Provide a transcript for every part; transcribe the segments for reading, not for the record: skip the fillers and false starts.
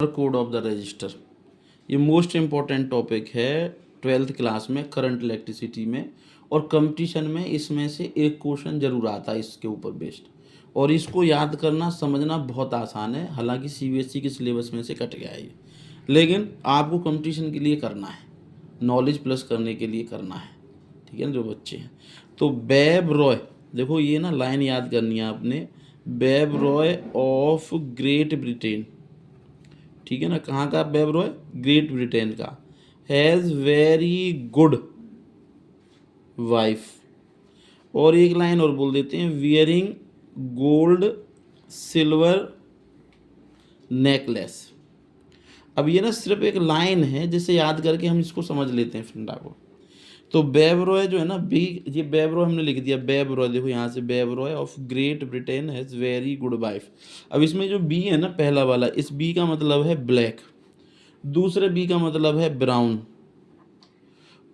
Code of the register, ये most important topic है 12th class में करंट इलेक्ट्रिसिटी में, और कंपटीशन में इसमें से एक क्वेश्चन जरूर आता है इसके ऊपर बेस्ड, और इसको याद करना समझना बहुत आसान है। हालांकि सीबीएसई के सिलेबस में से कट गया है ये, लेकिन आपको कंपटीशन के लिए करना है, नॉलेज प्लस करने के लिए करना है, ठीक है ना जो बच्चे हैं। तो बेब रॉय, देखो ये ना लाइन याद करनी है आपने, babe Roy of Great Britain, ठीक है ना, कहाँ का बेब रॉय? ग्रेट ब्रिटेन का। हैज़ वेरी गुड वाइफ, और एक लाइन और बोल देते हैं, वियरिंग गोल्ड सिल्वर नेकलेस। अब ये ना सिर्फ एक लाइन है जिसे याद करके हम इसको समझ लेते हैं फंडा को। तो बेब रॉय जो है ना, बी, ये बेब रॉय हमने लिख दिया, बेब रॉय देखो यहाँ से, babe Roy of Great Britain has very good wife. अब इसमें जो बी है ना पहला वाला, इस बी का मतलब है ब्लैक, दूसरे बी का मतलब है ब्राउन,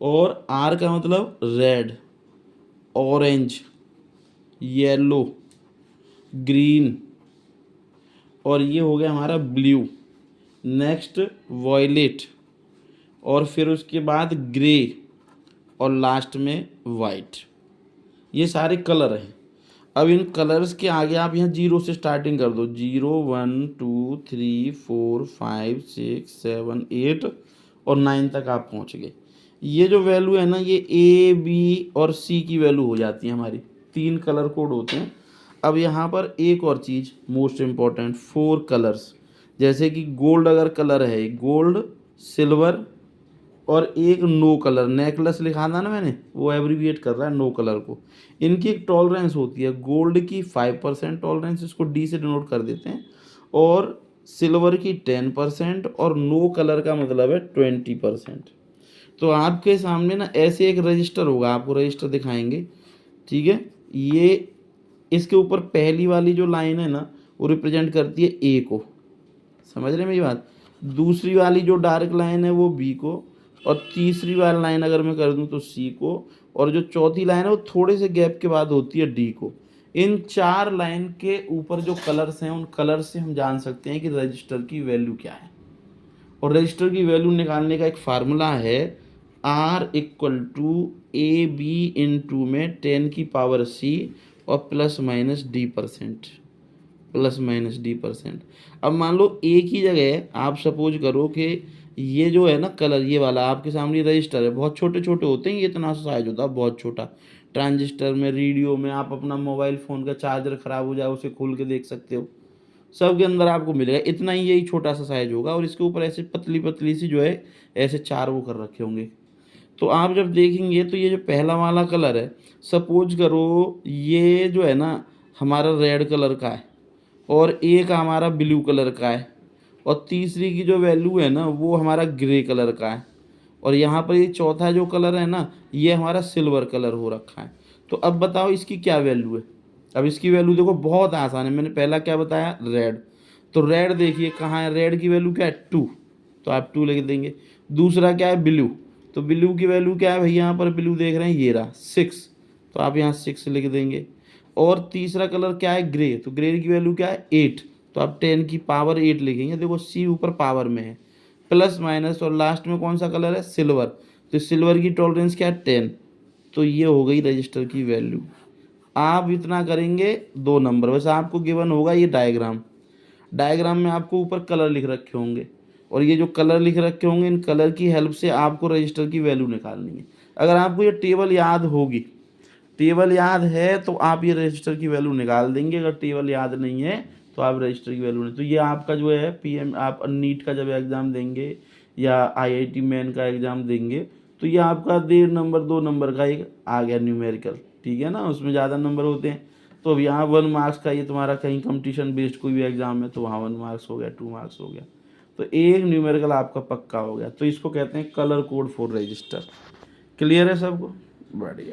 और आर का मतलब रेड, ऑरेंज, येलो, ग्रीन, और ये हो गया हमारा ब्लू, नेक्स्ट वॉयलेट, और फिर उसके बाद ग्रे, और लास्ट में वाइट। ये सारे कलर हैं। अब इन कलर्स के आगे आप यहाँ 0 से स्टार्टिंग कर दो, 0 1 2 3 4 5 6 7 8 और 9 तक आप पहुँच गए। ये जो वैल्यू है ना, ये ए बी और सी की वैल्यू हो जाती है हमारी, 3 कलर कोड होते हैं। अब यहाँ पर एक और चीज़ मोस्ट इम्पॉर्टेंट, 4 कलर्स, जैसे कि गोल्ड अगर कलर है, गोल्ड, सिल्वर, और एक नो कलर, नेकलेस लिखा था ना मैंने, वो एब्रीविएट कर रहा है नो कलर को। इनकी एक टॉलरेंस होती है, गोल्ड की 5% टॉलरेंस, इसको डी से डिनोट कर देते हैं, और सिल्वर की 10%, और नो कलर का मतलब है 20%। तो आपके सामने ना ऐसे एक रजिस्टर होगा, आपको रजिस्टर दिखाएंगे, ठीक है। ये इसके ऊपर पहली वाली जो लाइन है ना, वो रिप्रेजेंट करती है ए को, समझ रहे हैं मेरी बात। दूसरी वाली जो डार्क लाइन है वो बी को, और तीसरी वाली लाइन अगर मैं कर दूं तो सी को, और जो चौथी लाइन है वो थोड़े से गैप के बाद होती है डी को। इन 4 लाइन के ऊपर जो कलर्स हैं, उन कलर से हम जान सकते हैं कि रजिस्टर की वैल्यू क्या है। और रजिस्टर की वैल्यू निकालने का एक फार्मूला है, R equal to A B into में 10 की पावर सी और plus minus D percent, plus minus D percent. अब मान लो एक ही जगह आप सपोज करो कि ये जो है ना कलर, ये वाला आपके सामने रजिस्टर है, बहुत छोटे छोटे होते हैं, ये इतना सा साइज होता है बहुत छोटा। ट्रांजिस्टर में, रेडियो में, आप अपना मोबाइल फ़ोन का चार्जर ख़राब हो जाए उसे खोल के देख सकते हो, सब के अंदर आपको मिलेगा इतना ही, यही छोटा सा साइज होगा, और इसके ऊपर ऐसे पतली पतली सी जो है ऐसे 4 वो कर रखे होंगे। तो आप जब देखेंगे तो ये जो पहला वाला कलर है, सपोज करो ये जो है ना हमारा रेड कलर का है, और एक हमारा ब्लू कलर का है, और तीसरी की जो वैल्यू है ना वो हमारा ग्रे कलर का है, और यहाँ पर ये चौथा जो कलर है ना, ये हमारा सिल्वर कलर हो रखा है। तो अब बताओ इसकी क्या वैल्यू है। अब इसकी वैल्यू देखो बहुत आसान है, मैंने पहला क्या बताया, रेड। तो रेड देखिए कहाँ है, रेड की वैल्यू क्या है 2, तो आप 2 लिख देंगे। दूसरा क्या है, ब्लू, तो ब्लू की वैल्यू क्या है भाई, यहाँ पर ब्लू देख रहे हैं ये रहा 6, तो आप यहाँ 6 लिख देंगे। और तीसरा कलर क्या है, ग्रे, तो ग्रे की वैल्यू क्या है 8, तो आप 10 की पावर 8 लिखेंगे। देखो सी ऊपर पावर में है, प्लस माइनस, और लास्ट में कौन सा कलर है, सिल्वर, तो सिल्वर की टॉलरेंस क्या है 10। तो ये हो गई रजिस्टर की वैल्यू। आप इतना करेंगे 2 नंबर, वैसे आपको गिवन होगा ये डायग्राम, डायग्राम में आपको ऊपर कलर लिख रखे होंगे, और ये जो कलर लिख रखे होंगे, इन कलर की हेल्प से आपको रजिस्टर की वैल्यू निकालनी है। अगर आपको ये टेबल याद होगी, टेबल याद है तो आप ये रजिस्टर की वैल्यू निकाल देंगे, अगर टेबल याद नहीं है तो आप रजिस्टर की वैल्यू नहीं। तो ये आपका जो है पीएम, आप नीट का जब एग्ज़ाम देंगे या आईआईटी मेन का एग्ज़ाम देंगे, तो ये आपका 1.5 नंबर 2 नंबर का एक आ गया न्यूमेरिकल, ठीक है ना, उसमें ज़्यादा नंबर होते हैं। तो अब यहाँ 1 मार्क्स का ये तुम्हारा कहीं कंपटीशन बेस्ड कोई भी एग्ज़ाम है तो वहाँ 1 मार्क्स हो गया, 2 मार्क्स हो गया, तो एक न्यूमेरिकल आपका पक्का हो गया। तो इसको कहते हैं colour code for register. Clear है सबको? बढ़िया।